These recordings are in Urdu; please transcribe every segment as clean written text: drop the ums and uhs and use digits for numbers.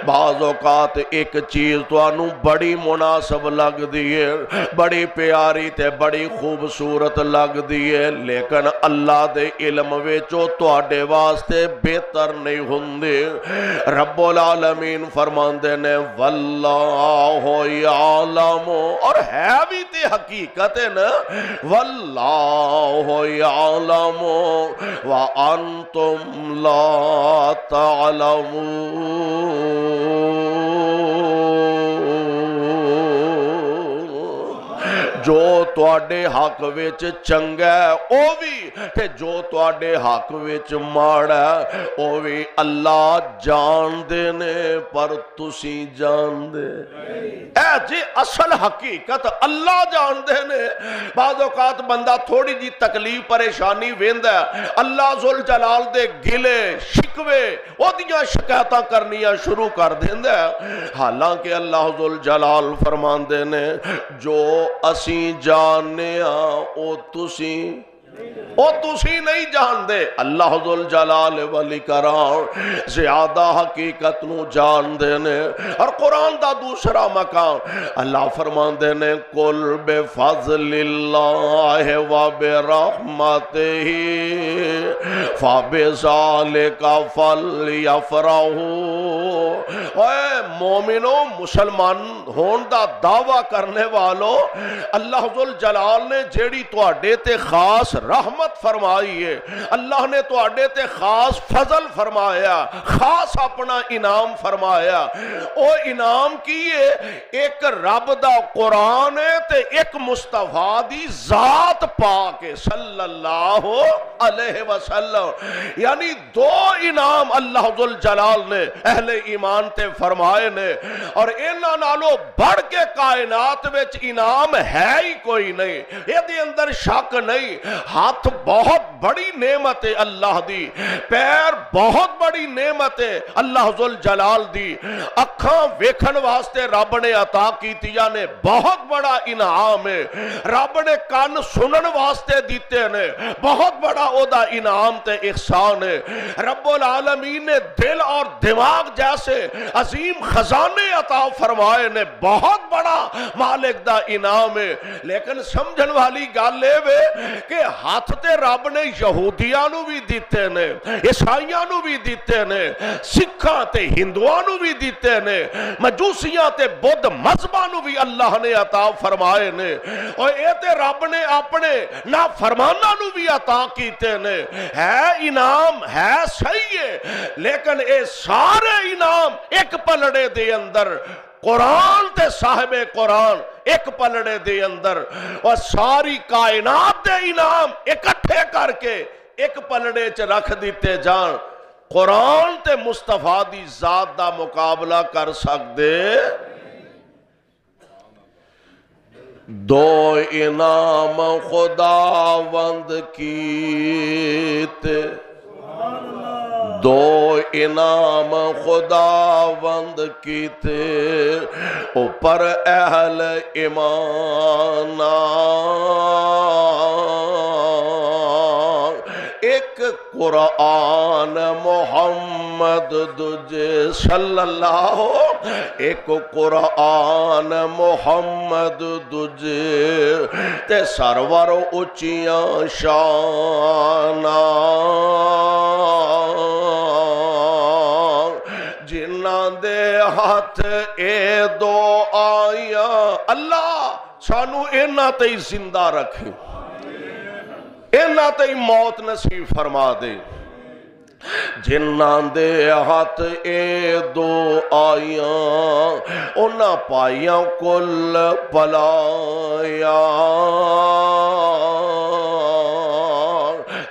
بعض اوقات ایک چیز تانوں بڑی مناسب لگ دیئے، بڑی پیاری تے بڑی خوبصورت لگ دیئے، لیکن اللہ دے علم ویچو تواڈے واسطے بہتر نہیں ہوندے۔ رب العالمین فرماندے نے واللہ یعلم، اور ہے بھی تے حقیقت ہے نا، واللہ یعلم وانتم لا تعلمون۔ جو تواڈے حق وچ چنگا ہے او بھی، تے جو تواڈے حق وچ ماڑا ہے او بھی اللہ جان دے نے، پر تسی جان دے اے جی اصل حقیقت اللہ جان دے نے۔ بعض اوقات بندہ تھوڑی جی تکلیف پریشانی ویندا ہے، اللہ ذوالجلال دے گلے شکوے او دیاں شکایتاں کرنیاں شروع کر دیندا ہے، حالانکہ اللہ ذوالجلال فرماندے نے جو اسی جاننے او تسی نہیں جان دے۔ اللہ ذوالجلال والاکرام زیادہ حقیقت نو جان دے نے۔ اور قرآن دا دوسرا مقام اللہ فرمان دے نے قل بفضل اللہ وبرحمتہ فبذالک فلیفرحوا۔ اے مومنو، مسلمان ہون دا دعویٰ کرنے والو، اللہ ذوالجلال نے جیڑی تواڈے تے خاص رحمت فرمائی ہے، اللہ نے تواڈے تے خاص فضل فرمایا، خاص اپنا انعام فرمایا۔ او انعام کیے ایک رب دا قرآن ہے تے ایک مصطفیٰ دی ذات پاک صلی اللہ علیہ وسلم، یعنی دو انعام اللہ ذوالجلال نے اہل ایمان تے فرمائے نے، اور انہاں نالوں بڑھ کے کائنات وچ انعام ہے ہی کوئی نہیں، یہ دے اندر شک نہیں۔ ہاتھ بہت بڑی نعمت ہے اللہ دی، پیر بہت بڑی نعمت ہے اللہ ذوالجلال دی، اکھاں ویکھن واسطے رب نے عطا کیتیاں نے بہت بڑا انعام ہے، رب نے کان سنن واسطے دیتے نے بہت بڑا او دا انعام تے احسان ہے، رب العالمین نے دل اور دماغ جیسے عظیم خزانے عطا فرمائے نے بہت بڑا مالک دا انعام ہے۔ لیکن سمجھن والی گل اے وے کہ ہاتھ تے رب نے یہودیاں نو بھی دیتے نے، عیسائیاں نو بھی دیتے نے، سکھاں تے ہندوؤں نو بھی دیتے نے، مجوسیاں تے بدھ مذہباں نو بھی اللہ نے عطا فرمائے نے، اور اے تے رب نے اپنے نافرماناں نو بھی عطا کیتے نے۔ ہے انعام ہے صحیح ہے، لیکن اے سارے انعام ایک پلڑے دے اندر، قرآن تے صاحب قرآن ایک پلڑے دے اندر، اور ساری کائنات دے انعام اکٹھے کر کے ایک پلڑے چ رکھ دیتے جان، قرآن تے مصطفیٰ دی ذات دا مقابلہ کر سکدے؟ دو انعام خداوند کیتے، دو انعام خداوند کیتے اوپر اہل ایمان، ایک قرآن محمد دجے صلی اللہ، ایک قرآن محمد دجے تے سرور اچیاں شاناں، جنہاں دے ہاتھ اے دو آیاں، اللہ سانو انہاں تے زندہ رکھے، انہاں تے موت نصیب فرما دے، جنہاں دے ہاتھ اے دو آیاں، انہاں پائیاں کل پلایاں،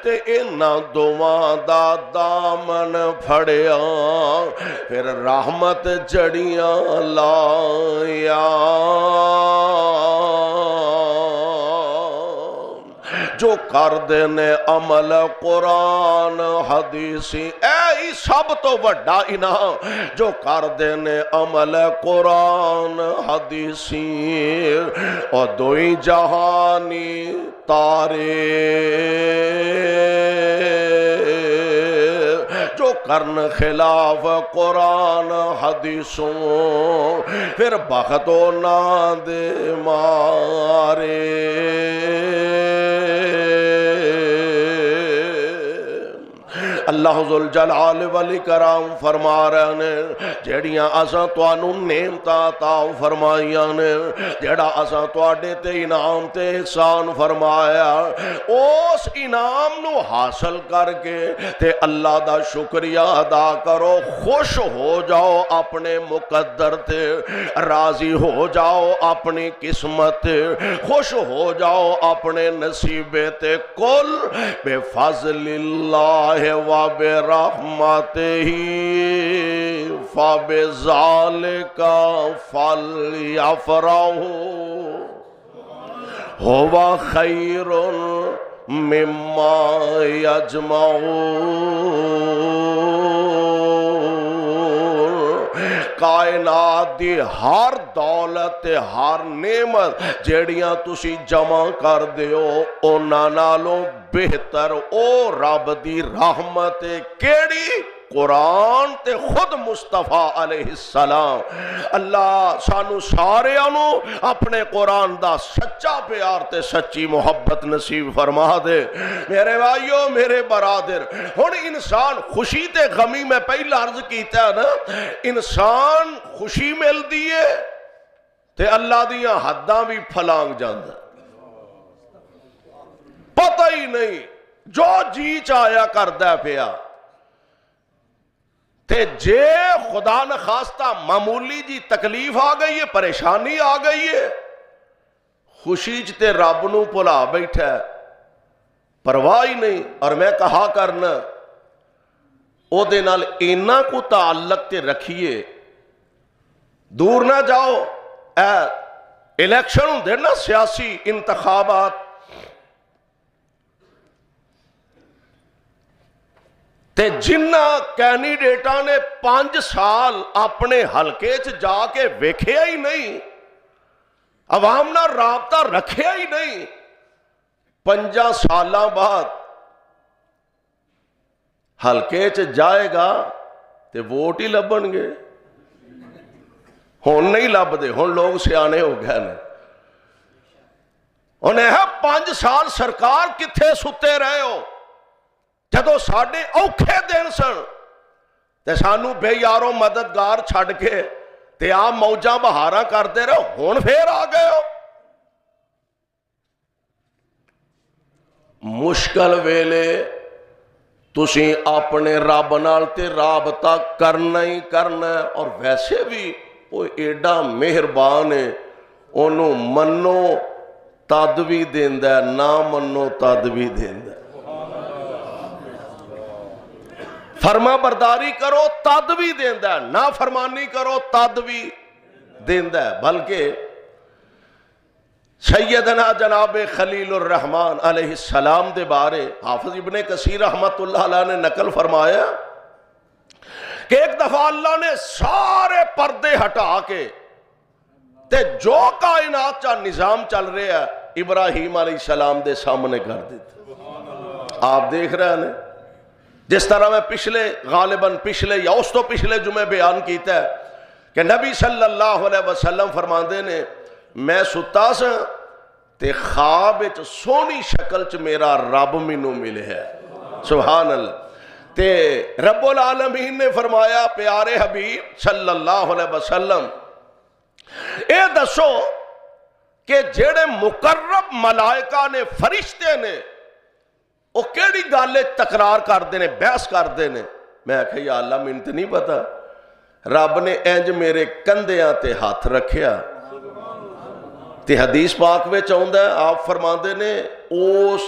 تے انہاں دعاں دا دامن پھڑیا، پھر رحمت جڑیاں لایا، جو کر دینے عمل قرآن حدیثی، اے سب تو بڑا انعام، جو کر دینے عمل قرآن حدیثی، اور دوئی جہانی تارے، جو کرن خلاف قرآن حدیثوں پھر بخت و نا دے مارے اللہ ذوالجلال والاکرام فرما رہے ہیں جیڑیاں اساں توانوں نعمتاں عطا فرمائیاں نے جیڑا اساں تواڈے تے انعام تے احسان فرمایا اس انعام نو حاصل کر کے تے اللہ دا شکریہ ادا کرو خوش ہو جاؤ اپنے مقدر تے راضی ہو جاؤ اپنی قسمت تے خوش ہو جاؤ اپنے نصیب تے کل بفضل اللہ و برحمتہ فبذالک فلیفرحوا ھو خیر مما یجمعون کائنات دی ہر دولت ہر نعمت جیڑیاں تسی جمع کر دیو اونا نالوں بہتر او رب دی رحمت کیڑی قرآن تے خود مصطفیٰ علیہ السلام اللہ سانو سارے انو اپنے قرآن دا سچا پیار تے سچی محبت نصیب فرما دے میرے بھائیو میرے برادر ہن انسان خوشی تے غمی میں پہلا عرض کیتا ہے نا انسان خوشی مل دیئے تے اللہ دیاں حداں بھی پھلانگ جاندہ پتہ ہی نہیں جو جی چایا کردہ پیا تے جے خدا نخواستہ معمولی جی تکلیف آ گئی ہے پریشانی آ گئی ہے خوشی جتے رب نو پلا بیٹھا ہے پرواہ ہی نہیں اور میں کہا کرنا او دے نال اینا کو تعلق تے رکھیے دور نہ جاؤ الیکشن ہوں دے نا سیاسی انتخابات تے جنہ کینیڈیٹاں نے 5 سال اپنے حلقے چ جا کے ویکھیا ہی نہیں عوام نہ رابطہ رکھیا ہی نہیں 5 سالاں بعد حلقے چ جائے گا تے ووٹ ہی لبن گے ہون نہیں لب دے ہون لوگ سیانے ہو گئے نے انہیں 5 سال سرکار کتھے ستے رہے ہو جدو ساڑھے اوکھے دن سن تے سانو بے یاروں مددگار چھڑ کے تے آپ موجاں بہاراں کرتے رہو ہون پھر آ گئے ہو مشکل ویلے تسی اپنے رب نال تے رابطہ کرنا ہی کرنا ہے اور ویسے بھی وہ ایڈا مہربان ہے انہوں منو تد بھی دیندہ ہے نہ منو تد بھی دیندہ ہے فرما برداری کرو تد بھی دیندہ ہے نہ فرمانی کرو تد بھی دیندہ ہے بلکہ سیدنا جناب خلیل الرحمن علیہ السلام دے بارے حافظ ابن کثیر رحمت اللہ علیہ نے نقل فرمایا کہ ایک دفعہ اللہ نے سارے پردے ہٹا کے تے جو کائنات کا نظام چل رہے ہیں ابراہیم علیہ السلام دے سامنے کر دیتے آپ دیکھ رہے ہیں جس طرح میں غالباً پچھلے یا اس تو پچھلے جمعے بیان کیتا ہے کہ نبی صلی اللہ علیہ وسلم فرماندے نے میں ستا سا تے خواب وچ سونی شکل چ میرا رب مینوں ملے ہے سبحان اللہ تے رب العالمین نے فرمایا پیارے حبیب صلی اللہ علیہ وسلم اے دسو کہ جیڑے مقرب ملائکہ نے فرشتے نے وہ کیڑی گالے تکرار کر دینے بحث کر دینے میں کہا یا اللہ میں انت نہیں پتا رب نے اینج میرے کندیاں تے ہاتھ رکھیا تے حدیث پاک میں چاہندہ ہے آپ فرما دینے اس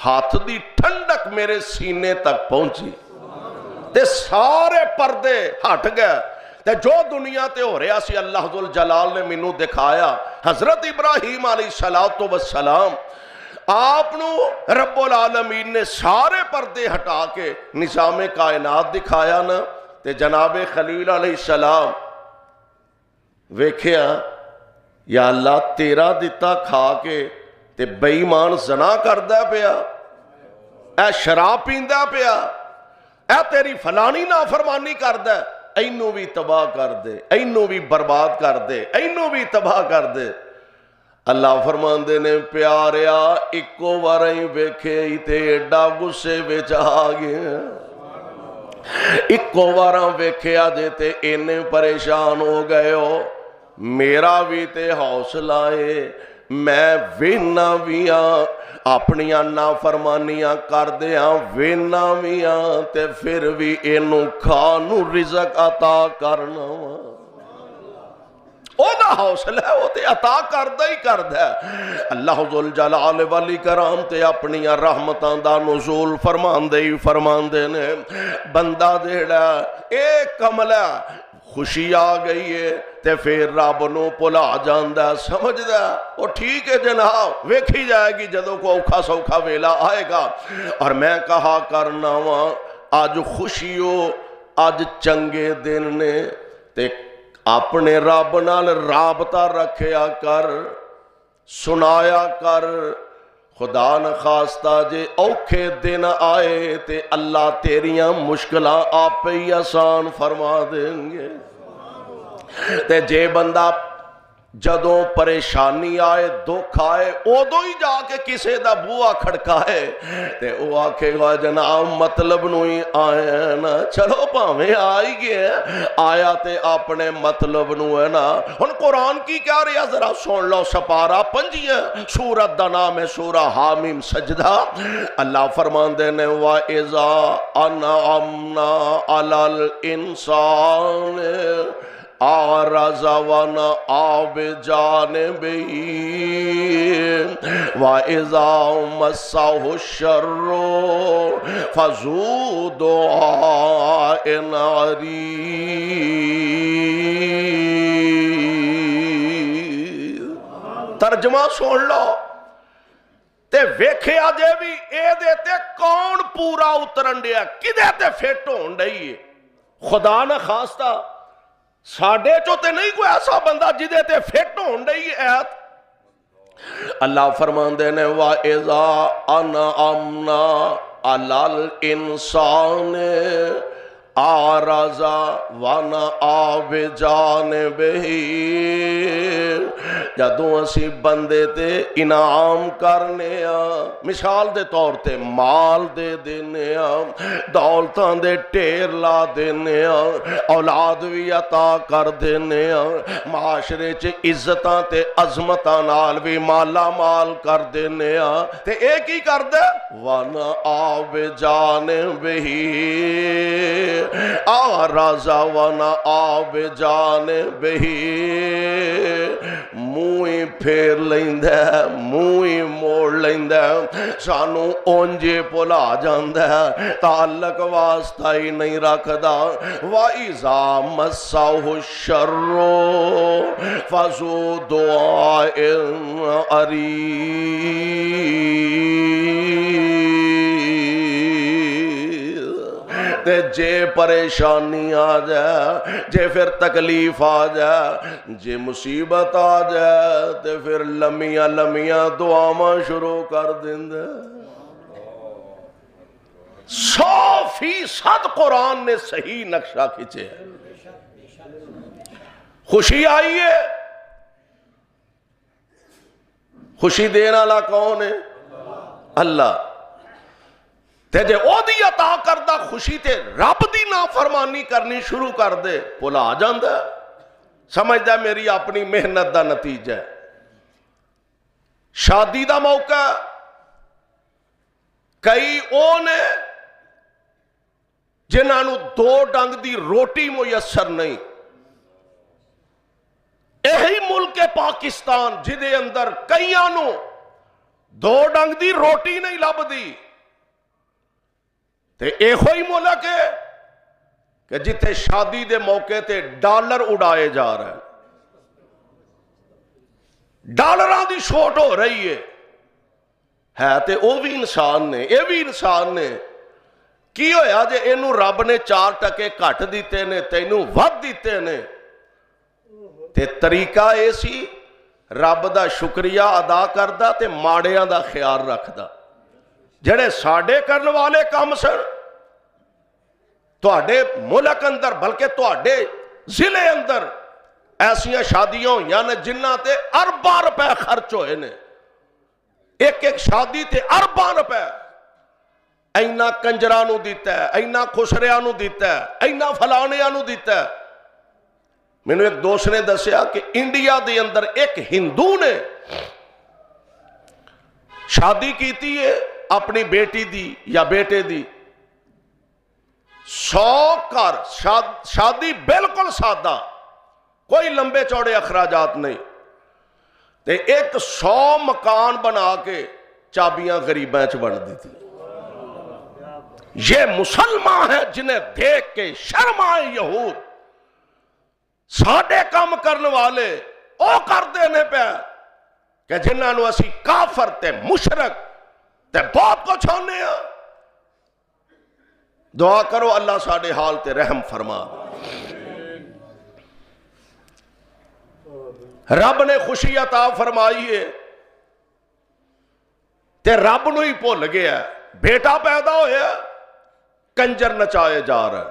ہاتھ دی ٹھنڈک میرے سینے تک پہنچی تے سارے پردے ہٹ گئے تے جو دنیا تے ہو رہا سی اللہ ذوالجلال نے منو دکھایا حضرت ابراہیم علیہ السلام آپ نو رب العالمین نے سارے پردے ہٹا کے نظام کائنات دکھایا نا تے جناب خلیل علیہ السلام ویکھیا یا اللہ تیرا دیتا کھا کے تے بے ایمان زنا کردہ پیا اے شراب پیندہ پیا اے تیری فلانی نافرمانی کر دے، اینو بھی تباہ کر دے، اینو بھی برباد کر دے، اینو بھی تباہ کر دے۔ اللہ فرماندے نے پیاریا اکو واریں ویکھے ہی تے ایڈا غصے وچ آ گیا، اکو واراں ویکھیا جے تے اینے پریشان ہو گئے ہو۔ میرا بھی تے حوصلہ ہے، میں وینا بھی ہاں اپنیاں نافرمانیاں کر دیاں، وینا بھی ہاں تے پھر بھی اینو کھانو رزق عطا کرنا وا۔ او دا حوصلہ ہے، وہ تے عطا کردہ ہی کردہ ہے۔ اللہ ذوالجلال والاکرام تے اپنیاں رحمتاں دا نزول فرماندے نے بندہ دیڑا ایک عملہ خوشی آ گئی ہے تے پھر رب نو بھلا جاندا ہے، سمجھدا ہے وہ ٹھیک ہے جناب، ویکھی جائے گی جدوں کو اوکھا سوکھا ویلا آئے گا۔ اور میں کہا کرنا وا آج خوشی ہو، آج چنگے دن نے تے اپنے رب نال رابطہ رکھیا کر، سنایا کر۔ خدا نخواستہ جے اوکھے دن آئے تے اللہ تیریاں مشکلاں آپ ہی آسان فرما دیں گے۔ تے جے بندہ جدوں پریشانی آئے دکھ آئے ادو ہی جا کے کسے دا بوا کھڑکائے تے او آکھے گا جناب مطلب نو ہی آئے نا، چلو پاویں آئی گئے آیا تے اپنے مطلب نو ہے نا۔ ہن قرآن کی کیا رہا ذرا سن لو، سپارہ 5 سورت دا نام ہے سورہ حامیم سجدہ۔ اللہ فرماندے نے وَإِذَا أَنْعَمْنَا عَلَى الْإِنسَانِ آرز ونأى بجانبه وإذا مسه الشر فذو دعاء عريض۔ ترجمہ سن لو تے ویکھیا جے بھی اے دے تے کون پورا اترن دیا، کدے تے فٹ ہون ڈئی ہے۔ خدا نہ خواستہ ساڑھے چوتے نہیں کوئی ایسا بندہ جدے تے فٹ ہون ڈئی ایت۔ اللہ فرماندے نے وَإِذَا أَنْعَمْنَا عَلَى الْإِنسَانِ آرَزَ وَنَأَى بِجَانِبِهِ۔ جدوں اسی بندے تے انعام کرنے مثال دے طور تے مال دے دینے دولتاں دے ٹیر لا دینے اولاد بھی عطا کر دینے معاشرے چ عزتاں تے عظمتاں نال بھی مالا مال کر دینے تے ایک ہی کر دے وَنَأَى بِجَانِبِهِ آرَزَ وَنَأَى بِجَانِبِهِ۔ موئی پھیر لیندہ ہے، موئی موڑ لیندہ ہے، سانو اونجے پلا جاندہ ہے، تعلق واسطہ ہی نہیں رکھدا۔ وَإِذَا مَسَّهُ الشَّرُّ فَذُو دُعَاءٍ تے جے پریشانی آ جائے، جے پھر تکلیف آ جائے، جے مصیبت آ جائے تے پھر لمیاں لمیاں دعاواں شروع کر دیندے۔ 100% قرآن نے صحیح نقشہ کھینچے ہے۔ خوشی آئی ہے، خوشی دینا والا کون ہے؟ اللہ۔ تے جے او دی عطا کردہ خوشی تے رب دی نافرمانی کرنی شروع کر دے بھلا جاندہ ہے، سمجھدہ میری اپنی محنت دا نتیجہ ہے۔ شادی دا موقع کئی او نے جنہاں نو 2 ڈنگ دی روٹی میسر نہیں، یہی ملک پاکستان جدے اندر کئیاں نو 2 ڈنگ دی روٹی نہیں لب دی، تے ایک ہوئی ملک ہے کہ جتے شادی دے موقع تے ڈالر اڑائے جا رہے ہیں، ڈالران دی شوٹ ہو رہی ہے تے او بھی انسان نے، اے بھی انسان نے۔ کی ہویا جے اینو رب نے 4 ٹکے کٹ دیتے نے تینو ود دیتے نے، تے طریقہ ایسی رب دا شکریہ ادا کردہ تے ماڑیاں دا خیال رکھدہ۔ جڑے ساڑے کرن والے کام سن تواڈے ملک اندر بلکہ تواڈے ضلع اندر ایسیاں شادیاں ہوئیاں نے جنہاں تے ارباں روپے خرچ ہوئے نے، ایک ایک شادی تے ارباں روپے، اینا کنجرانو دیتا ہے، اینا خسریانو دیتا ہے، اینا فلانیانو دیتا ہے۔ میں نے ایک دوست نے دسیا کہ انڈیا دے اندر ایک ہندو نے شادی کیتی ہے اپنی بیٹی دی یا بیٹے دی، 100 گھر، شادی بالکل سادہ، کوئی لمبے چوڑے اخراجات نہیں، تے ایک 100 مکان بنا کے چابیاں غریباں چ بن دی تھی۔ یہ مسلمان ہیں جنہیں دیکھ کے شرم آئے یہود، ساڑھے کام کرنے والے او کر دینے پہ کہ جنہاں نو اسی کافر تے مشرک تے بہت کچھ ہونے ہیں۔ دعا کرو اللہ ساڑھے حال تے رحم فرما۔ رب نے خوشی عطا فرمائی ہے تے رب نو ہی بھول گیا ہے، بیٹا پیدا ہویا کنجر نچائے جا رہا ہے۔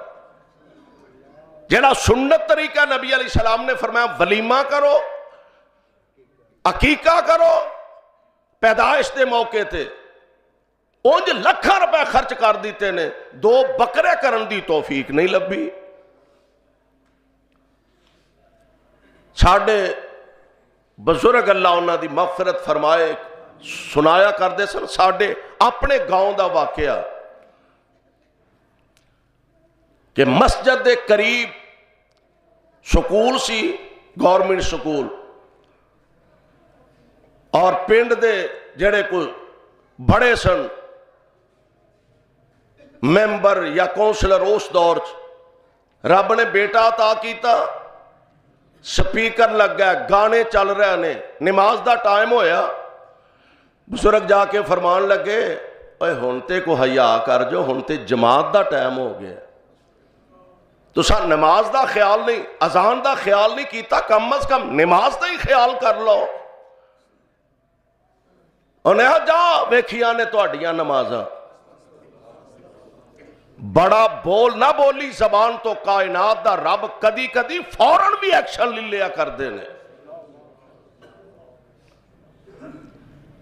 جڑا سنت طریقہ نبی علیہ السلام نے فرمایا ولیمہ کرو، عقیقہ کرو، پیدائش دے موقع تے اونج لکھاں روپے خرچ کر دیتے نے، 2 بکرے کرن دی توفیق نہیں لبھی۔ ساڑھے بزرگ اللہ انہاں دی مغفرت فرمائے سنایا کر دے سن، ساڑھے اپنے گاؤں دا واقعہ کہ مسجد دے قریب سکول سی، گورنمنٹ سکول، اور پنڈ دے جڑے کوئی بڑے سن ممبر یا کونسلر اس دور رب نے بیٹا عطا کیتا، سپیکر لگ گیا، گانے چل رہے نے، نماز دا ٹائم ہویا، بزرگ جا کے فرمان لگے اے ہونتے کو حیا کر جو، ہونتے جماعت دا ٹائم ہو گیا، تو سا نماز دا خیال نہیں، اذان دا خیال نہیں کیتا، کم از کم نماز دا ہی خیال کر لو۔ انہیں جا ویکھیاں نے تواڈیاں نمازاں، بڑا بول نہ بولی زبان تو کائنات دا رب کدی کدی فوراً بھی ایکشن لے لیا کر دینے۔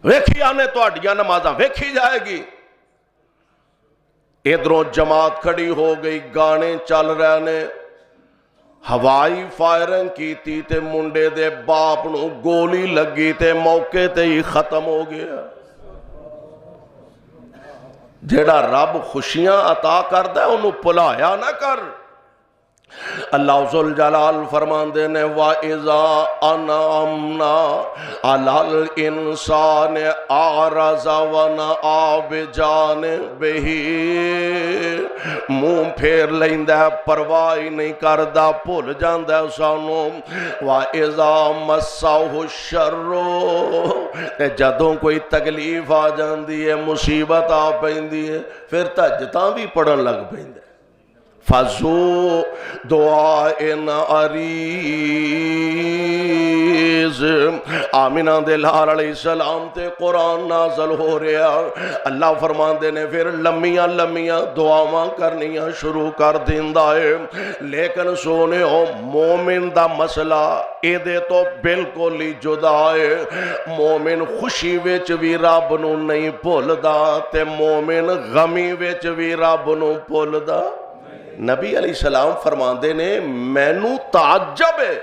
ویکھیاں نے تواڈیاں نمازاں ویکھی جائے گی۔ ادھروں جماعت کھڑی ہو گئی، گانے چل رہے نے، ہوائی فائرنگ کیتی تے منڈے دے باپ نو گولی لگی تے موقع تے ہی ختم ہو گیا۔ جیڑا رب خوشیاں عطا کردا ہے انہوں پلایا نہ کر۔ اللہ ذوالجلال فرماندے نے وَإِذَا أَنْعَمْنَا عَلَى الْإِنسَانِ أَعْرَضَ وَنَأَىٰ بِجَانِبِهِ، منہ پھیر لیندا پرواہ نہیں کردا، بھول جاندا سانوں۔ وَإِذَا مَسَّهُ الشَّرُّ، تے جدوں کوئی تکلیف آ جاندی ہے، مصیبت آ پیندی ہے، پھر تہجداں بھی پڑھن لگ پیندے۔ فَذُو دُعَائِنْ عَرِیض، آمینہ دے لال علیہ السلام تے قرآن نازل ہو رہا، اللہ فرماندے نے پھر لمیاں لمیاں دعاواں کرنیاں شروع کر دیندا ہے۔ لیکن سونے ہو مومن دا مسئلہ اے دے تو بالکل ہی جدا ہے۔ مومن خوشی وچ بھی رب نو نہیں بھولدا تے مومن غمی وچ بھی رب نو بھولدا۔ نبی علیہ السلام فرماندے نے مینو تعجب ہے،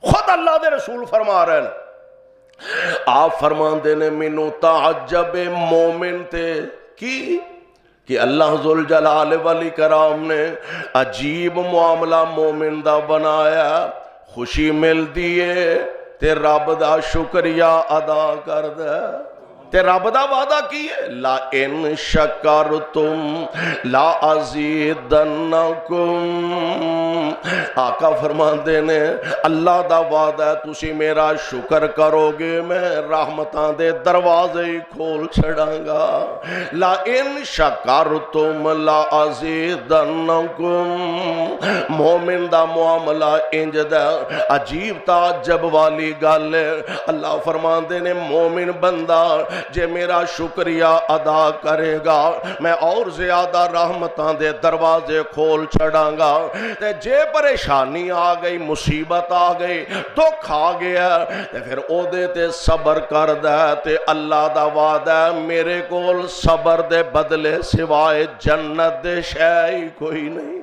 خود اللہ دے رسول فرما رہے ہیں، آپ فرماندے نے مینو تعجب مومن تے کی کہ اللہ ذوالجلال والاکرام نے عجیب معاملہ مومن دا بنایا، خوشی مل دیئے تے رب دا شکریہ ادا کر دے، تے رب دا وعدہ کی ہے لَإِن شَكَرْتُمْ لَأَزِيدَنَّكُمْ، آقا فرماندے نے اللہ دا وعدہ ہے تسی میرا شکر کرو گے میں رحمتاں دے دروازے ہی کھول چھڑاں گا۔ لَإِن شَكَرْتُمْ لَأَزِيدَنَّكُمْ، مومن دا معاملہ انج دا عجیب تعجب والی گل ہے۔ اللہ فرماندے نے مومن بندہ جے میرا شکریہ ادا کرے گا میں اور زیادہ رحمتاں دے دروازے کھول چھڑاں گا، تے جے پریشانی آ گئی، مصیبت آ گئی، دکھ آ گیا تے پھر او دے تے صبر کر دے، تے اللہ دا وعدہ ہے میرے کول صبر دے بدلے سوائے جنت دے شے کوئی نہیں۔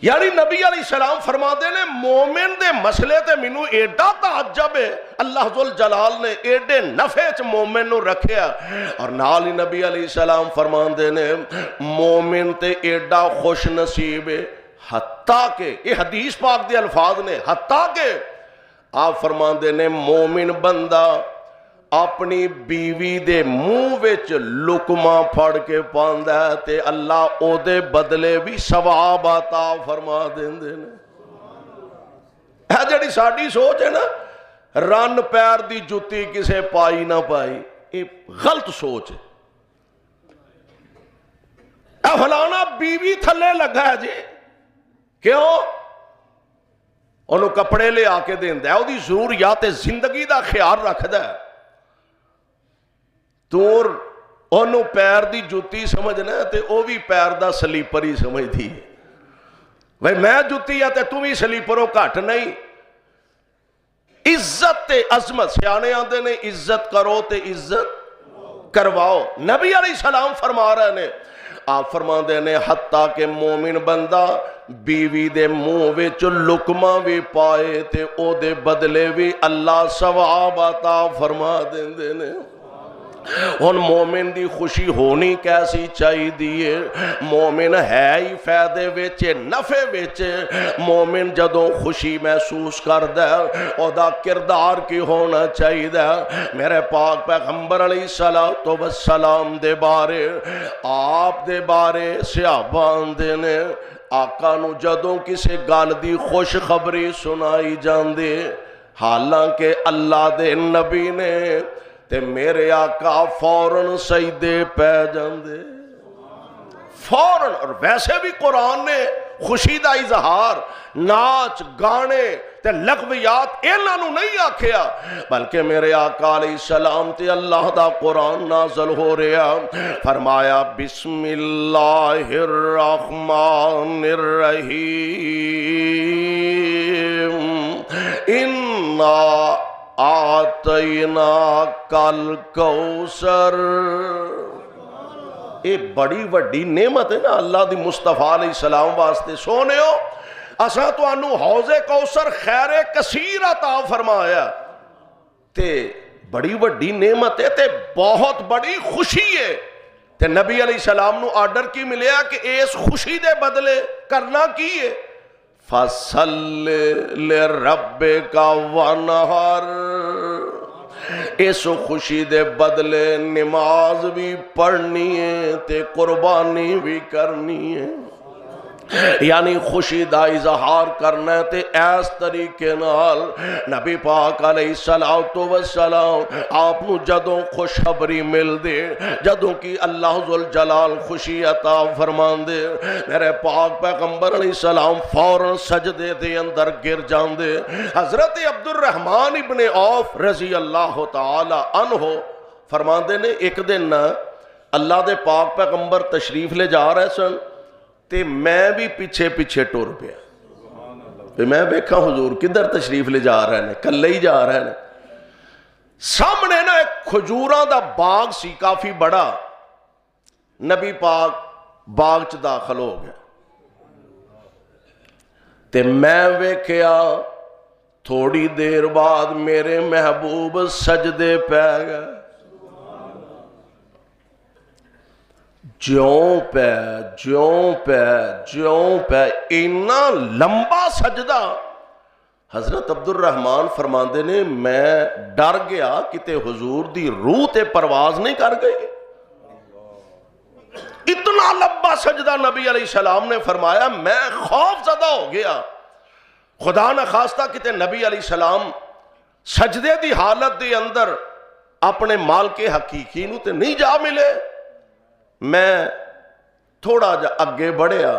یعنی نبی علیہ السلام فرما دے نے مومن دے مسئلے تے مینوں ایڈا تعجب ہے، اللہ ذوالجلال نے ایڈے نفع چ مومن نو رکھیا، اور نال ہی نبی علیہ السلام فرما دے نے مومن تے ایڈا خوش نصیب ہے، حتیٰ کہ یہ حدیث پاک دے الفاظ نے، حتیٰ کہ آپ فرما دے نے مومن بندہ اپنی بیوی دے منہ وچ لقمہ پھڑ کے پاندا ہے تے اللہ او دے بدلے بھی ثواب عطا فرما دیندے نے۔ اے جڑی ساڈی سوچ ہے نا، رن پیر دی جُتی کسے پائی نہ پائی، یہ غلط سوچ ہے۔ اے فلانا بیوی تھلے لگا ہے جی، کیوں؟ انہوں کپڑے لے آ کے دیندا ہے، او دی ضروریات زندگی دا خیال رکھدا ہے، تور انہوں پیر دی جُتی سمجھنا ہے تے او بھی پیر دا سلیپر ہی سمجھ دی ہے، بھئی میں جُتی ہے تے تم ہی سلیپروں کٹ نہیں۔ عزت تے عظمت، سیانے آندے نے عزت کرو تے عزت کرواؤ، نبی علیہ السلام فرما رہے نے، آپ فرما دے نے حتیٰ کہ مومن بندہ بیوی دے منہ وچ لقمہ بھی پائے تے او دے بدلے بھی اللہ ثواب عطا فرما دیندے نے۔ ان مومن دی خوشی ہونی کیسی چاہی دیئے، مومن ہے ہی فائدے ویچے نفع ویچے، مومن جدوں خوشی محسوس کر دے او دا کردار کی ہونا چاہی دے۔ میرے پاک پیغمبر علیہ السلام دے بارے، آپ دے بارے صحابہ دے نے آقا نو جدوں کسے گل دی خوش خبری سنائی جاندے، حالانکہ اللہ دے نبی نے تے میرے آقا فوراً سجدے پہ جاندے، فوراً۔ اور ویسے بھی قرآن نے خوشی دا اظہار ناچ گانے تے لغویات انہاں نو نہیں آکھیا، بلکہ میرے آقا علیہ السلام تے اللہ دا قرآن نازل ہو رہا، فرمایا بسم اللہ الرحمن الرحیم اِنَّا آتینا کل کوثر۔ یہ بڑی وڈی نعمت ہے نا اللہ دی مصطفیٰ علیہ السلام واسطے، سونے ہو اساں تانوں حوض کوثر خیر کثیر عطا فرمایا، تے بڑی وڈی نعمت ہے تے بہت بڑی خوشی ہے، تے نبی علیہ السلام نو آرڈر کی ملیا کہ اس خوشی دے بدلے کرنا کی ہے، فَصَلِّ لِرَبِّكَ وَانْحَرْ، اس خوشی دے بدلے نماز بھی پڑھنی ہے تے قربانی بھی کرنی ہے، یعنی خوشی دا اظہار کرنا ہے تے ایس طریقے نال نبی پاک علیہ السلام آپ نو جدوں خوشخبری مل دے، جدوں کی اللہ ذوالجلال خوشی عطا فرمان دے، میرے پاک پیغمبر علیہ السلام فوراً سجدے دے اندر گر جاندے۔ حضرت عبد الرحمن ابن عوف رضی اللہ تعالی عنہ فرمان دے نے ایک دن اللہ دے پاک پیغمبر تشریف لے جا رہے سن تے میں بھی پیچھے پیچھے ٹور پیا، میں دیکھا حضور کدھر تشریف لے جا رہے ہیں، کلے ہی جا رہے ہیں، سامنے نا ایک کھجوراں دا باغ سی کافی بڑا، نبی پاک باغ چ داخل ہو گیا تے میں ویکھیا تھوڑی دیر بعد میرے محبوب سجدے پہ گئے، جوں پہ اتنا لمبا سجدہ۔ حضرت عبد الرحمن فرماندے نے میں ڈر گیا کتے حضور دی روح تے پرواز نہیں کر گئی، اتنا لمبا سجدہ نبی علیہ السلام نے فرمایا، میں خوف زدہ ہو گیا، خدا نہ خواستہ کتے نبی علیہ السلام سجدے دی حالت دے اندر اپنے مال کے حقیقی نو تے نہیں جا ملے۔ میں تھوڑا جا اگے بڑھیا،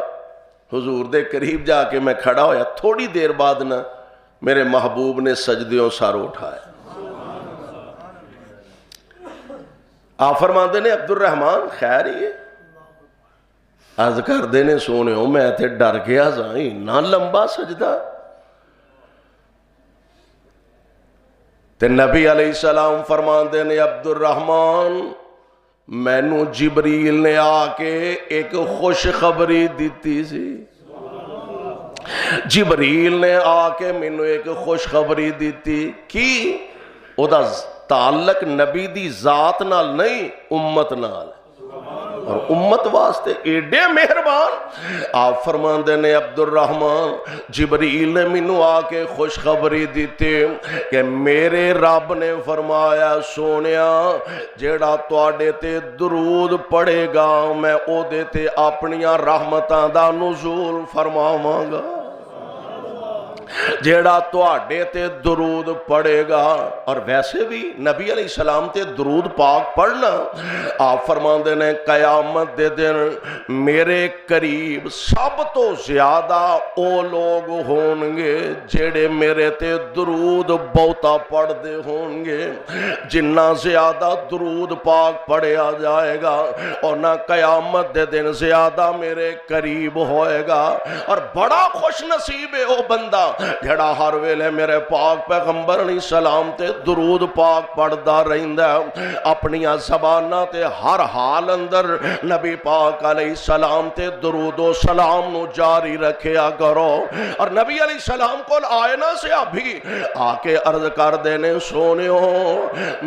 حضور دے قریب جا کے میں کھڑا ہویا، تھوڑی دیر بعد نا میرے محبوب نے سجدیوں سر اٹھایا، آپ فرماندے نے عبد الرحمان خیر ہی ہے؟ عرض کردے نے سونے ہو میں تے ڈر گیا سا اتنا لمبا سجدہ. تے نبی علیہ السلام فرماندے نے عبد الرحمان مینوں جبریل نے آ کے ایک خوشخبری دیتی سی. جبریل نے آ کے مینوں ایک خوشخبری دیتی کی او دا تعلق نبی دی ذات نال نہیں امت نال اور امت واسطے ایڈے مہربان. آپ فرماندے نے عبد الرحمان جبریل نے مینوں آ کے خوشخبری دیتے کہ میرے رب نے فرمایا سونیا جیڑا تواڈے تے درود پڑھے گا میں او دے تے اپنیاں رحمتاں دا نزول فرماواں گا. جیڑا تواڈے تے درود پڑھے گا. اور ویسے بھی نبی علیہ السلام تے درود پاک پڑھنا آپ فرماندے نے قیامت دے دن میرے قریب سب تو زیادہ او لوگ ہون گے جیڑے میرے تے درود بہتا پڑھ دے ہون گے. جنہ زیادہ درود پاک پڑھیا جائے گا اور نہ قیامت دے دن زیادہ میرے قریب ہوئے گا. اور بڑا خوش نصیب ہے او بندہ جڑا ہر ویلے میرے پاک پیغمبر علیہ السلام تے درود پاک پڑھدا رہندا ہے. اپنیاں زباناں تے ہر حال اندر نبی پاک علیہ السلام تے درود و سلام نو جاری رکھیا کرو. اور نبی علیہ السلام کو آئے نا سے ابھی آ کے عرض کر دینے سونیو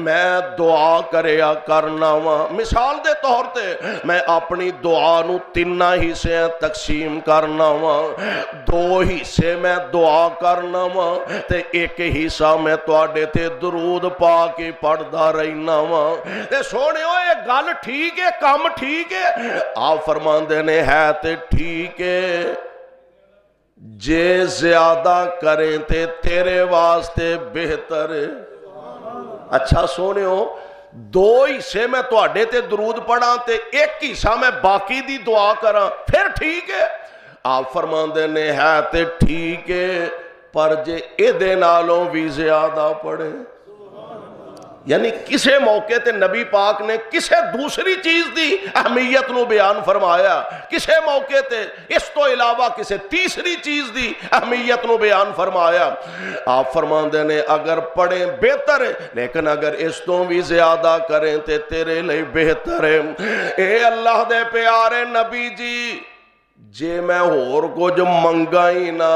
میں دعا کریا کرنا وا. مثال دے طور تے میں اپنی دعا نو تینہ حصے تقسیم کرنا وا. دو حصے میں دعا کرنا وا تے ایک حصہ میں تواڈے تے درود پاک ہی پڑھدا رہنا وا. تے سونیو یہ گل ٹھیک ہے کام ٹھیک ہے. آپ فرماندے نے ہے تے ٹھیک ہے جے زیادہ کریں تے تیرے واسطے بہتر ہے. اچھا سونیو دو حصے میں تواڈے تے درود پڑھاں تے ایک حصہ میں باقی دی دعا کراں پھر ٹھیک ہے. آپ فرماندے نے ہے تے ٹھیک ہے پر جے ایدے نالوں بھی زیادہ پڑھے. یعنی کسے موقع تے نبی پاک نے کسے دوسری چیز دی اہمیت نو بیان فرمایا, کسے موقع تے اس تو علاوہ کسے تیسری چیز دی اہمیت نو بیان فرمایا. آپ فرماندے نے اگر پڑھیں بہتر ہے لیکن اگر اس تو بھی زیادہ کریں تے تیرے لئے بہتر ہے. اے اللہ دے پیارے نبی جی جے میں اور کچھ منگا ہی نہ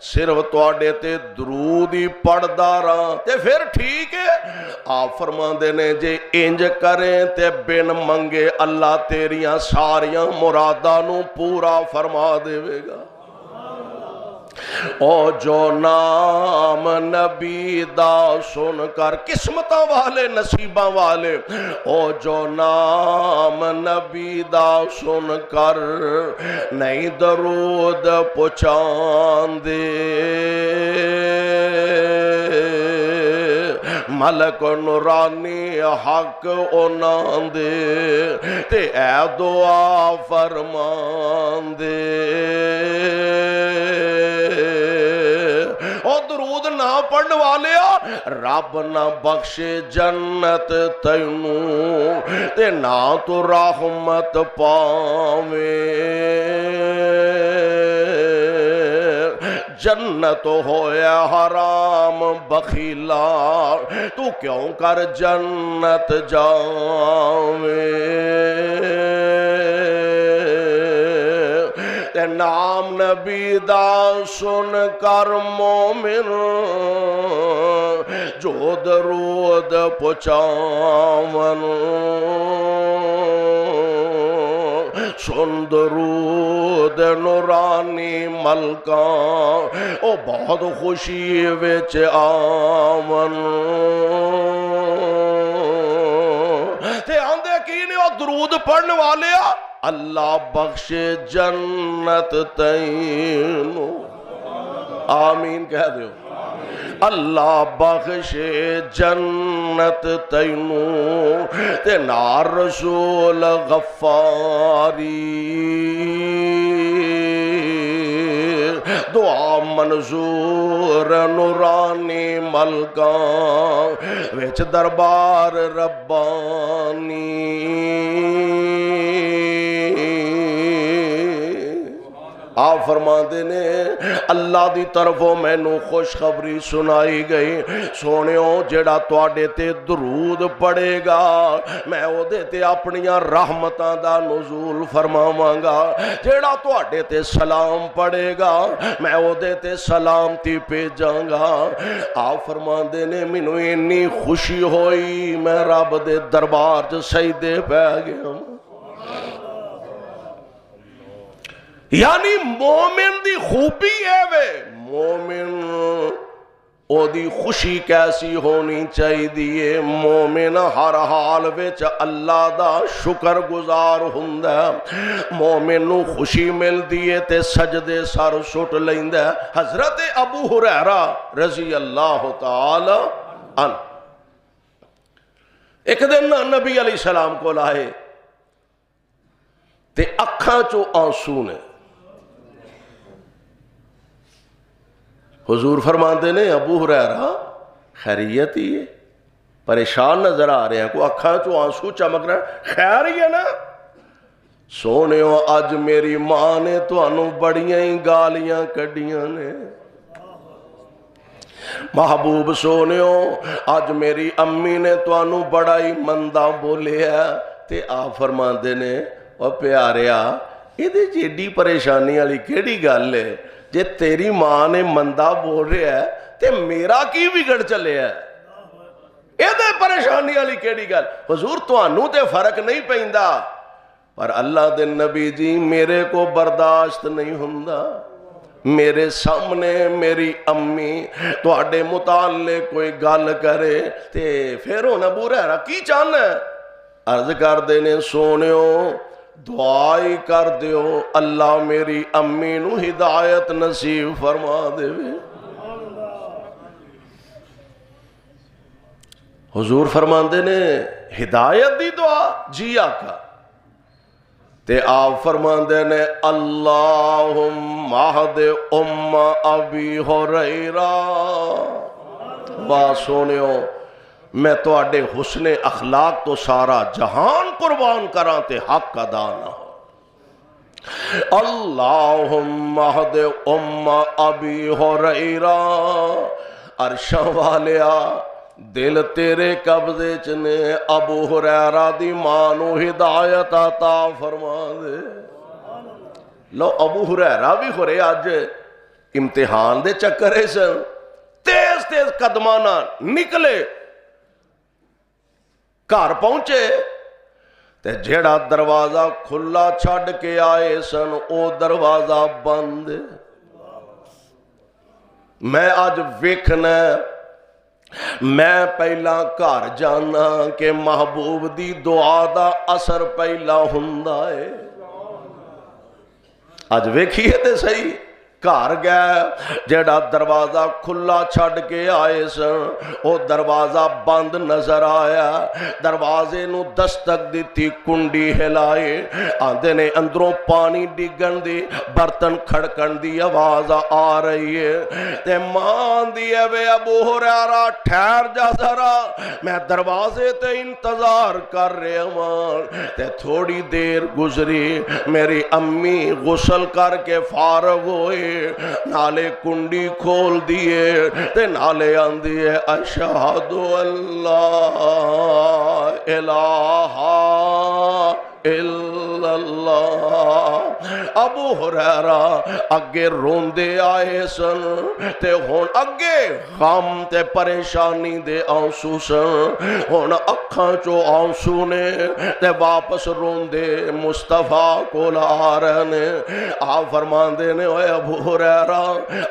صرف تواڈے تے درود ہی پڑھدا رہاں تے پھر ٹھیک ہے. آپ فرماندے نے جے انج کریں تے بن منگے اللہ تیریاں ساریاں مراداں نو پورا فرما دے گا. او جو نام نبی دا سن کر قسمتاں والے نصیباں والے او جو نام نبی دا سن کر نہیں درود پہنچان دے ملک نورانی حق انہاں دے تے اے دعا فرمان دے. او درود نہ پڑھن والیا رب نہ بخشے جنت تینوں تے نہ تو رحمت پاویں. جنت ہویا حرام بخیلا تو کیوں کر جنت جاویں. تے نام نبی دا سن کر مومن جو درود پہنچاون سن درود نورانی ملکاں او بہت خوشی وچ آون. تے آندے کی نے او درود پڑھن والے اللہ بخشے جنت تینوں. آمین کہہ دیو. اللہ بخشے جنت تینوں تے نار رسول غفاری دعا منظور نورانی ملکاں وچ دربار ربانی آپ فرماندے نے اللہ دی طرفوں مینوں خوشخبری سنائی گئی سونیو جڑا تواڈے تے درود پڑے گا میں او دے تے اپنیاں رحمتاں دا نزول فرماواں گا جڑا تواڈے تے سلام پڑے گا میں او دے تے سلامتی بھیجاں گا آپ فرماندے نے مینوں اتنی خوشی ہوئی میں رب دے دربار چ سجدے پہ گیا یعنی مومن دی خوبی ہے وے مومن او دی خوشی کیسی ہونی چاہیے مومن ہر حال وچ اللہ دا شکر گزار ہوندا مومن نو خوشی ملدی ہے تے سجدے سر سٹ لیندا حضرت ابو ہریرہ رضی اللہ تعالی عنہ ایک دن نبی علیہ السلام کو لائے تے اکھاں چو آنسو نے حضور فرماندے نے ابو ہریرہ خیریت ہی ہے پریشان نظر آ رہے ہیں کو اکھاں چو آنسو چمک رہا ہے خیر ہی ہے نا سونیو اج میری ماں نے تانوں بڑیاں ہی گالیاں کڈیاں نے محبوب سونیو اج میری امی نے تانوں بڑا ہی مندا بولیا تے آپ فرماندے نے او پیاریا ایدے جیڈی پریشانی والی کیڑی گل ہے جے تیری ماں نے مندہ بول رہا ہے تے میرا کی بگڑ چلے ہے ایدے پریشانی والی کیڑی گل حضور تانوں تے فرق نہیں پیندا پر اللہ دے نبی جی میرے کو برداشت نہیں ہوندا میرے سامنے میری امی تواڈے متعلق کوئی گل کرے تے پھر ہن ابو ہریرہ کی چاہنا ہے عرض کر دینے سونیو دعائی کر دیو اللہ میری امی نو ہدایت نصیب فرما دے حضور فرماندے نے ہدایت دی دعا جی آقا تے آپ فرماندے نے اللہم اہد ام ابی ہریرہ با سونیو میں تو آڈے حسن اخلاق تو سارا جہان قربان کراں تے حق ادا نہ ہو اللہم اہد ام ابی ہریرہ عرشاں والیا دل تیرے قبضے چنے ابو ہریرہ دی مانو ہدایت عطا فرما دے لو ابو ہریرہ بھی خورے آج امتحان دے چکرے سن تیز تیز قدمانا نکلے گھر پہنچے تے جیڑا دروازہ کھلا چھڑ کے آئے سن او دروازہ بند میں آج ویکھنا میں پہلا گھر جانا کہ محبوب دی دعا دا اثر پہلا ہوندا ہے آج ویکھیے تے صحیح گھر گئے جیڑا دروازہ کھلا چھڑ کے آئے سن او دروازہ بند نظر آیا دروازے نو دستک دیتی کنڈی ہلائے آندے نے اندروں پانی ڈگن دی برتن کھڑکن دی آواز آ رہی ہے تے مان دی وے ابو ہریرہ ٹھہر جا ذرا میں دروازے تے انتظار کر رہا ہوں تے تھوڑی دیر گزری میری امی غسل کر کے فارغ ہوئے نالے کنڈی کھول دیئے تے نالے آندیے اشہد اللہ الہ الا اللہ ابو ہریرہ اگے روندے آئے سن تے ہون اگے غم تے پریشانی دے آنسو سن ہون اکھاں چو آنسو نے تے واپس روندے مصطفیٰ کو لا رہے نے آپ فرمان دے نے اے ابو ہریرہ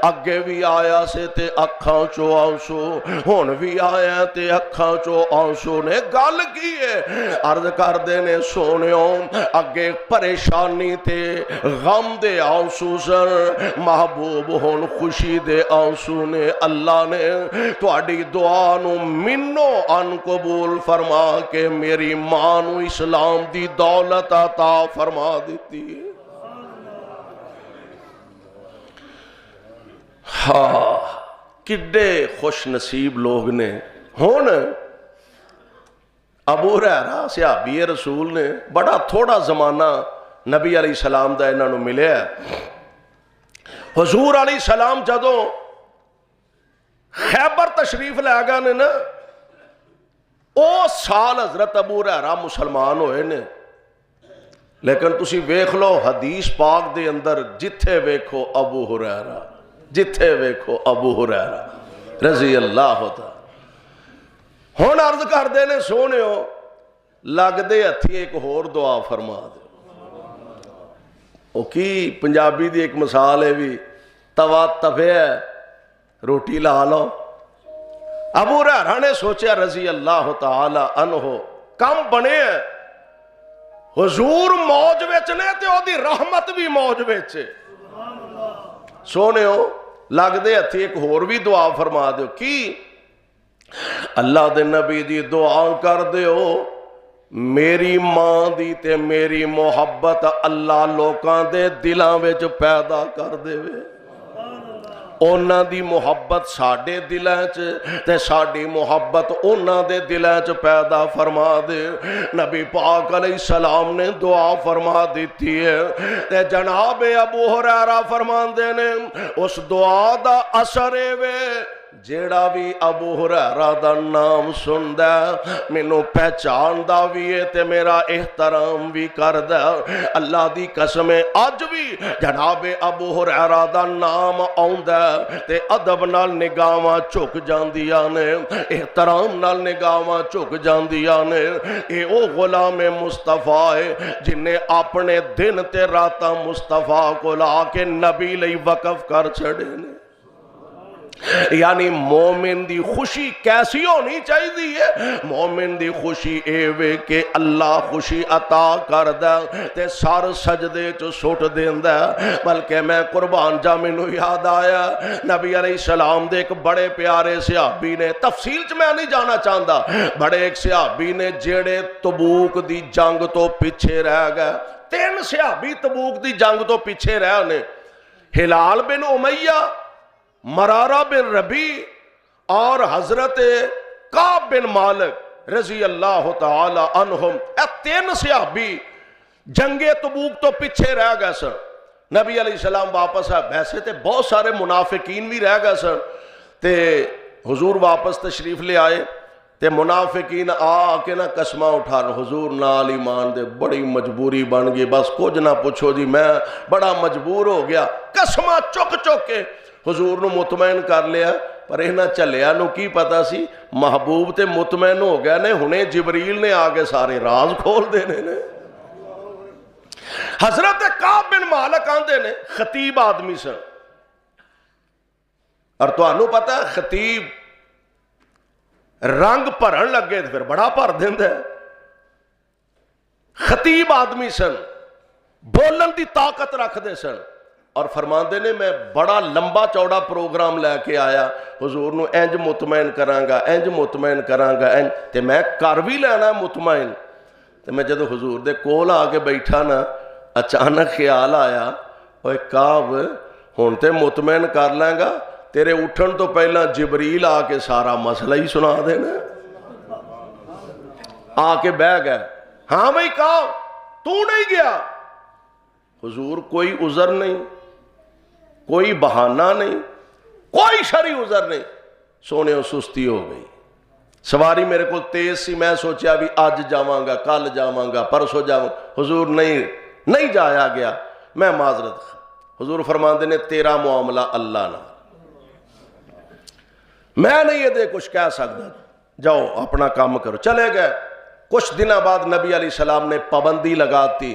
اگے بھی آیا سے تے اکھاں چو آنسو ہون بھی آیا تے اکھاں چو آنسو نے گل کی ہے عرض کر دے نے سونے اگے پریشانی تے غم دے آنسو سن محبوب ہون خوشی دے آنسو نے اللہ نے تواڈی دعا نو منو ان قبول فرما کے میری ماں نو اسلام دی دولت عطا فرما دیتی ہے ہاں کڈے خوش نصیب لوگ نے. ہن ابو ہریرہ صحابی رسول نے بڑا تھوڑا زمانہ نبی علیہ السلام دا انہاں نوں ملیا. حضور علیہ السلام جدوں خیبر تشریف لے گئے نے نا، او سال حضرت ابو ہریرہ مسلمان ہوئے نے. لیکن تسی ویکھ لو حدیث پاک دے اندر جتھے ویکھو ابو ہریرہ، جتھے ویکھو ابو ہریرہ رضی اللہ تعالی. ہن عرض کردے نے سونےو لگ دے ہتھی ایک ہور دعا فرما دے. او کی پنجابی دی ایک مثال ہے بھی، توا تفیا روٹی لا لو. ابو ہریرہ نے سوچیا رضی اللہ تعالی عنہ کم بنے ہیں، حضور موج وچ نے تے او دی رحمت بھی موج وچ. سونےو لگ دے ہتھی ایک ہور بھی دعا فرما دیو. کی اللہ دے نبی دی دعا کر دیو میری ماں دی تے میری محبت اللہ لوکاں دے دلاں وچ پیدا کر دے وے. اونا دی محبت ساڑے دلاں چ تے ساڑی محبت اونا دے دلاں چ پیدا فرما دے. نبی پاک علیہ السلام نے دعا فرما دیتی ہے تے جناب ابو ہریرہ فرمان دے نے اس دعا دا اثر وے جیڑا بھی ابو ہریرہ دا نام سندا مینوں پہچاندا وی ہے تے میرا احترام بھی کردا. اللہ دی قسم ہے اج بھی جناب ابو ہریرہ دا نام آوندا تے ادب نال نگاہاں جھک جاندیاں نے، احترام نال نگاہاں جھک جاندیاں نے. اے او غلام مصطفیٰ ہے جن نے اپنے دن تے راتاں مصطفیٰ کو لا کے نبی لئی وقف کر چھڑے نے. یعنی مومن دی خوشی کیسی ہونی چاہیے؟ مومن دی خوشی اے وے کہ اللہ خوشی عطا کردا تے سر سجدے چ سٹ دیندا. بلکہ میں قربان جا مینوں یاد آیا نبی علیہ السلام دے ایک بڑے پیارے صحابی نے، تفصیل چ میں نہیں جانا چاہتا، بڑے ایک صحابی نے جیڑے تبوک دی جنگ تو پیچھے رہ گئے. 3 صحابی تبوک دی جنگ تو پیچھے رہ نے، ہلال بن امیہ، مرارہ بن ربیع اور حضرت کعب بن مالک رضی اللہ تعالی عنہم. اے 3 صحابی جنگ تبوک تو پیچھے رہ گئے سن. نبی علیہ السلام واپس آئے، ویسے تے بہت سارے منافقین بھی رہ گئے سن تے حضور واپس تشریف لے آئے تے منافقین آ کے نہ قسماں اٹھا رہے حضور نال ایمان دے بڑی مجبوری بن گئی، بس کچھ نہ پوچھو جی میں بڑا مجبور ہو گیا. قسماں چک چک کے حضور نو مطمئن کر لیا، پر انہاں چلیا نو کی پتا سی محبوب تے مطمئن ہو گیا نے، ہنے جبریل نے آگے سارے راز کھول دینے نے. حضرت کعب بن مالک آندے نے خطیب آدمی سن، اور تو انہوں پتا ہے خطیب رنگ پرن لگے تو پھر بڑا پر دیندہ ہے. خطیب آدمی سن، بولن دی طاقت رکھ دے سن، اور فرماندے نے میں بڑا لمبا چوڑا پروگرام لے کے آیا حضور نو انج مطمئن کرانگا، انج مطمئن کرانگا، انج تے میں کر بھی لینا مطمئن. تے میں جدو حضور دے کول آ کے بیٹھا نا اچانک خیال آیا اوے کعب ہن تے مطمئن کر لیں گا، تیرے اٹھن تو پہلا جبریل آ کے سارا مسئلہ ہی سنا دینا. آ کے بہ گئے، ہاں بھئی کعب تو نہیں گیا؟ حضور کوئی عذر نہیں، کوئی بہانہ نہیں، کوئی شرعی عذر نہیں. سونے سستی ہو گئی، سواری میرے کو تیز سی، میں سوچیا بھی آج جاواں گا، کل جاواں گا، پرسوں جاواں. حضور نہیں جایا گیا، میں معذرت. حضور فرماندے نے تیرا معاملہ اللہ نہ، میں نہیں یہ دے کچھ کہہ سکتا، جاؤ اپنا کام کرو. چلے گئے. کچھ دنوں بعد نبی علیہ السلام نے پابندی لگاتی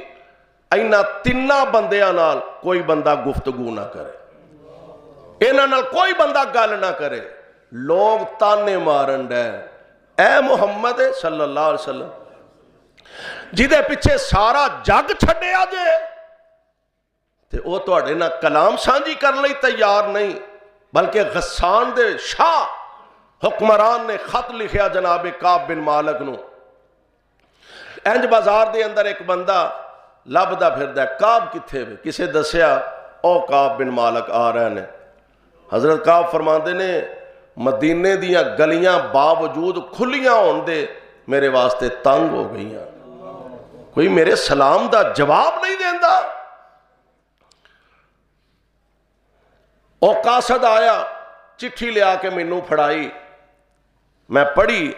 اینا 3 بندیاں نال کوئی بندہ گفتگو نہ کرے، انہاں نال کوئی بندہ گل نہ کرے. لوگ تانے مارن ڈے اے محمد صلی اللہ علیہ وسلم جدے پیچھے سارا جگ چھڈیا جے تے او تواڈے نال کلام سانجھی کرن لئی تیار نہیں، بلکہ غسان دے شاہ حکمران نے خط لکھیا جناب کعب بن مالک نو. انج بازار دے اندر ایک بندہ لبدا پھردا، کعب کتھے وے؟ کسے دسیا او کعب بن مالک آ رہے نے. حضرت کعب فرماندے نے مدینے دیاں گلیاں باوجود کھلیاں ہون دے میرے واسطے تنگ ہو گئیاں، کوئی میرے سلام دا جواب نہیں دیندا۔ او قاصد آیا، چٹھی لیا کے مینوں پھڑائی، میں پڑھی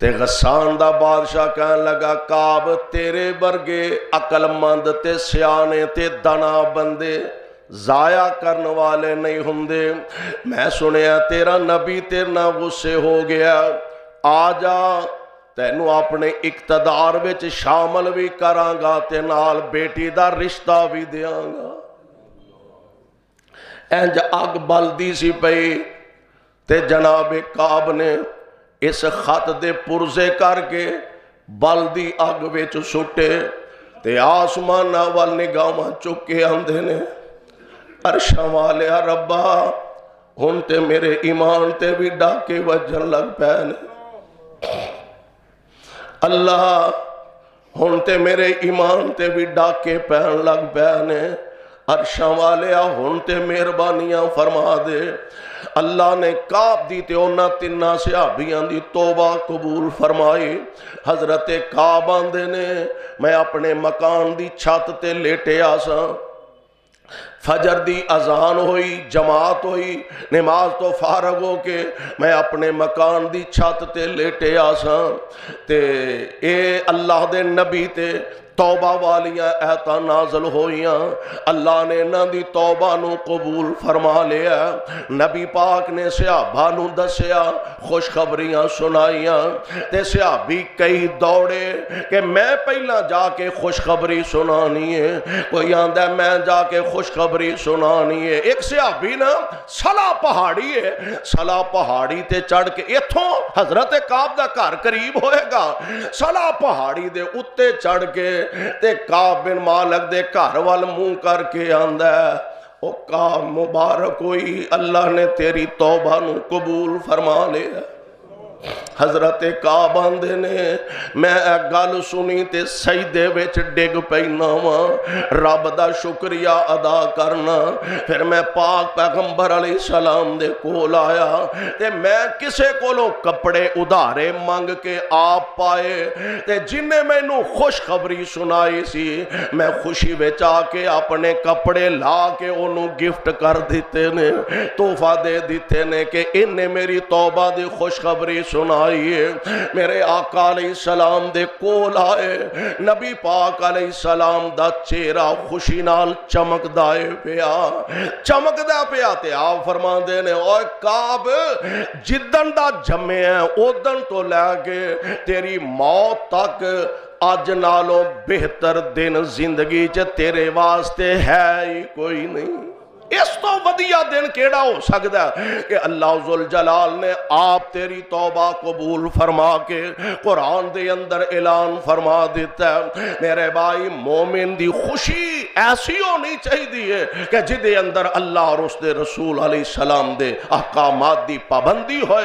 تے غسان دا بادشاہ کہن لگا کعب تیرے برگے عقل مند تے سیانے تے دانا بندے ضائع کرن والے نہیں ہوندے، میں سنیا تیرا نبی تیرے نال غصے ہو گیا، آ جا تینوں اپنے اقتدار وچ شامل بھی کراں گا تے نال بیٹی دا رشتہ بھی دیاں گا۔ انج اگ بلدی سی پئی تے جناب کعب نے اس خط دے پرزے کر کے بلدی اگ وچ سٹے تے آسمان وال نگاہاں چک کے آندے نے عرشاں والے ربا ہن تے میرے ایمان تے بھی ڈاکے وجن لگ پے نے، اللہ ہن تے میرے ایمان تے بھی ڈاکے پین لگ پے نے، عرشاں والے ہن تے مہربانیاں فرما دے۔ اللہ نے کعب دی تے انہاں تناں صحابیاں دی توبہ قبول فرمائی۔ حضرت کعب آندے نے میں اپنے مکان دی چھت تے لیٹے آساں، فجر دی اذان ہوئی، جماعت ہوئی، نماز تو فارغ ہو کے میں اپنے مکان دی چھت تے لیٹے آساں تے اے اللہ دے نبی تے توبہ والیاں ایتاں نازل ہوئیاں، اللہ نے انہاں دی توبہ نو قبول فرما لیا، نبی پاک نے صحابہ نو دسیا، خوشخبریاں سنائیاں تے صحابی کئی دوڑے کہ میں پہلا جا کے خوشخبری سنانی ہے، کوئی آندہ ہے میں جا کے خوشخبری سنانی ہے۔ ایک صحابی نا سلا پہاڑی ہے، سلا پہاڑی تے چڑھ کے ایتھوں حضرت کعب دا گھر قریب ہوئے گا، سلا پہاڑی دے اتے چڑھ کے تے کعب بن مالک دے گھر وال منہ کر کے آندا ہے او کعب مبارک ہوئی اللہ نے تیری توبہ نو قبول فرما لیا۔ حضرت کعب آندے نے میں ایک گل سنی تے سجدے وچ ڈگ پینا وا رب دا شکریہ ادا کرنا، پھر میں پاک پیغمبر علیہ السلام دے کول آیا تے میں کسے کولوں کپڑے ادھارے منگ کے آپ پائے تے جن نے مینوں خوشخبری سنائی سی میں خوشی وچ آ کے اپنے کپڑے لا کے انہوں گفٹ کر دیتے نے، تحفہ دے دیتے نے کہ ان نے میری توبہ دی خوشخبری سنائیے۔ میرے آقا علیہ السلام دے کول آئے، نبی پاک علیہ السلام دا چہرہ خوشی نال چمک دائے پیا، چمک دا پیا تے آپ فرما دے نے اوہ کعب جدن دا جمعے ہیں اودن تو لے کے تیری موت تک آج نالوں بہتر دن زندگی چ تیرے واسطے ہے ہی کوئی نہیں۔ اس تو ودیہ دن کیڑا ہو سکتا ہے کہ اللہ ذوالجلال نے آپ تیری توبہ قبول فرما کے قرآن دے اندر اعلان فرما دیتا ہے۔ میرے بھائی مومن دی خوشی ایسی ہونی چاہیے کہ جدے اندر اللہ اور اس دے رسول علیہ السلام دے احکامات دی پابندی ہوئے۔